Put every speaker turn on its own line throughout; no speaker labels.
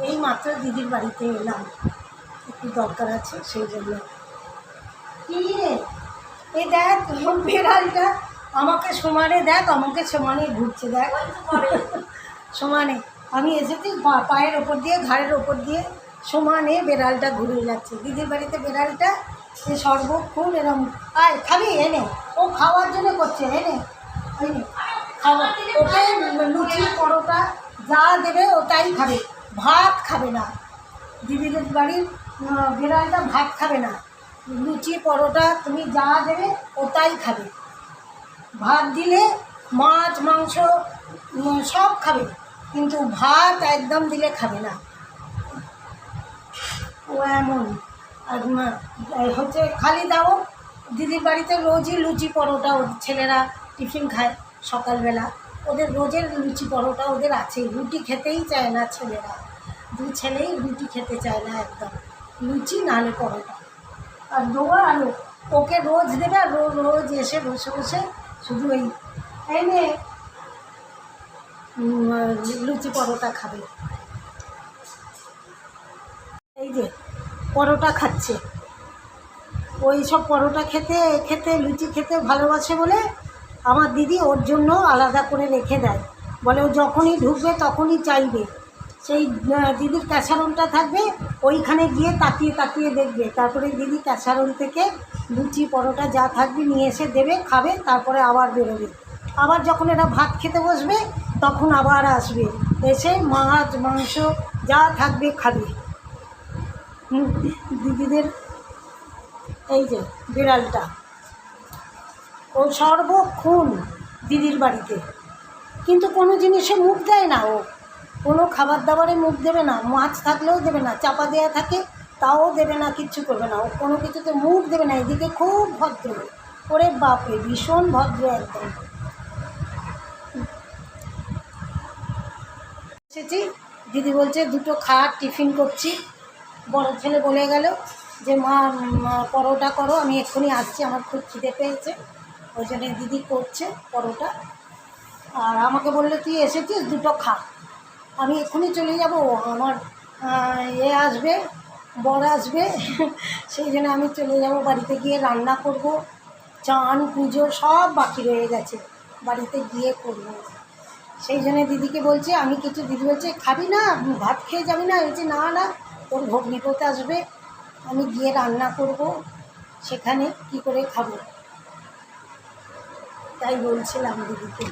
এই মাত্র দিদির বাড়িতে এলাম, একটু দরকার আছে সেই জন্য। কী রে, এই দেখ বিড়ালটা আমাকে সমানে, দেখ আমাকে সমানে ঘুরছে, দেখ সমানে। আমি এসেছি পায়ের ওপর দিয়ে, ঘাড়ের ওপর দিয়ে সমানে বেড়ালটা ঘুরে যাচ্ছে। দিদির বাড়িতে বেড়ালটা সে সর্বক্ষণ এরম, আয় খাবি এনে, ও খাওয়ার জন্য করছে, এনে এনে খাওয়া। ওকে লুচি পরোটা যা দেবে ওটাই খাবে, ভাত খাবে না। দিদির বাড়ির বিড়ালটা ভাত খাবে না, লুচি পরোটা তুমি যা দেবে ওটাই খাবে। ভাত দিলে মাছ মাংস সব খাবে, কিন্তু ভাত একদম দিলে খাবে না। ও এমন। আর হচ্ছে খালি দাও, দিদির বাড়িতে রোজই লুচি পরোটা, ওর ছেলেরা টিফিন খায় সকালবেলা, ওদের রোজের লুচি পরোটা ওদের আছে। রুটি খেতেই চায় না ছেলেরা, দুই ছেলেই রুটি খেতে চায় না, একদম লুচি নাহলে পরোটা। আর দেওয়া আলো ওকে রোজ দেবে, আর রোজ এসে বসে বসে শুধু এই নে লুচি পরোটা খাবে। এই যে পরোটা খাচ্ছে, ওই সব পরোটা খেতে খেতে লুচি খেতে ভালোবাসে বলে আমার দিদি ওর জন্য আলাদা করে রেখে দেয়। বলে ও যখনই ঢুকবে তখনই চাইবে, সেই দিদির ক্যাসারোলটা থাকবে, ওইখানে গিয়ে তাকিয়ে তাকিয়ে দেখবে। তারপরে দিদি ক্যাসারোল থেকে লুচি পরোটা যা থাকবে নিয়ে এসে দেবে, খাবে, তারপরে আবার বেরোবে। আবার যখন এরা ভাত খেতে বসবে তখন আবার আসবে, এসে মাছ মাংস যা থাকবে খাবে। দিদিদের এই যে বিড়ালটা, ও সর্বক্ষণ দিদির বাড়িতে, কিন্তু কোনো জিনিসে মুখ দেয় না। ও কোনো খাবার দাবারে মুখ দেবে না, মাছ থাকলেও দেবে না, চাপা দেওয়া থাকে তাও দেবে না, কিচ্ছু করবে না। ও কোনো কিছুতে মুখ দেবে না। এদিকে খুব ভদ্র, ওরে বাপরে ভীষণ ভদ্র একদম। এসেছি, দিদি বলছে দুটো খা, টিফিন করছি। বড় ছেলে বলে গেল যে মা পরোটা করো, আমি এক্ষুনি আসছি, আমার খুব খিদে পেয়েছে। ওই জন্য দিদি করছে পরোটা, আর আমাকে বললে তুই এসেছিস দুটো খা, আমি এক্ষুনি চলে যাব, আমার আসবে, বর আসবে, সেই জন্য আমি চলে যাব। বাড়িতে গিয়ে রান্না করব, চান পুজো সব বাকি রয়ে গেছে, বাড়িতে গিয়ে করব। সেই জন্য দিদিকে বলছে আমি কিছু, দিদি বলছে খাবি না, ভাত খেয়ে যাবি না? বলছি না না, তোর ভগ্নিপতি আসবে, আমি গিয়ে রান্না করব, সেখানে কি করে খাবো, তাই বলছিলাম দিদিকে,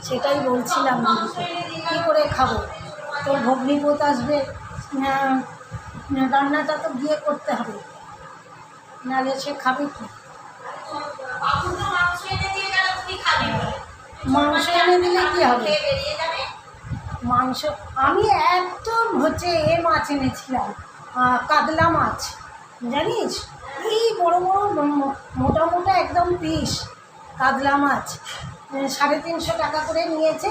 সেটাই বলছিলাম দিদিকে, কী করে খাবো, তোর ভগ্নিপতি আসবে, রান্নাটা তো গিয়ে করতে হবে, নাহলে সে খাবে কি? মাংস এনে দিলে কী হবে? মাংস আমি একদম হচ্ছে মাছ এনেছিলাম, কাতলা মাছ, জানিস, এই বড় বড় মোটা মোটা একদম পিস কাতলা মাছ, 350 টাকা করে নিয়েছে,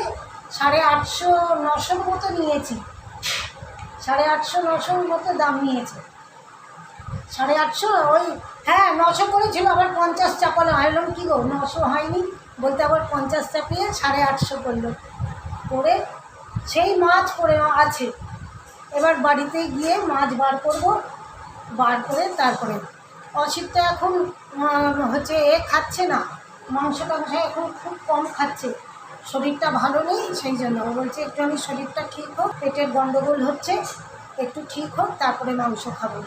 850-900 মতো নিয়েছি, 850-900 মতো দাম নিয়েছে, 850, ওই হ্যাঁ 900 করেছিল, আবার 50 চাপালো। হাইলাম কী গো 900 হয়নি, বলতে আবার 50 চাপিয়ে 850 করলো, করে সেই মাছ পড়ে আছে। এবার বাড়িতে গিয়ে মাছ বার করব, বার করে তারপরে অসিত তো এখন হচ্ছে খাচ্ছে না, মাংস টাংস এখন খুব কম খাচ্ছে, শরীরটা ভালো নেই, সেই জন্য ও বলছে একটু আমি শরীরটা ঠিক হোক, পেটের গণ্ডগোল হচ্ছে, একটু ঠিক হোক তারপরে মাংস খাবো।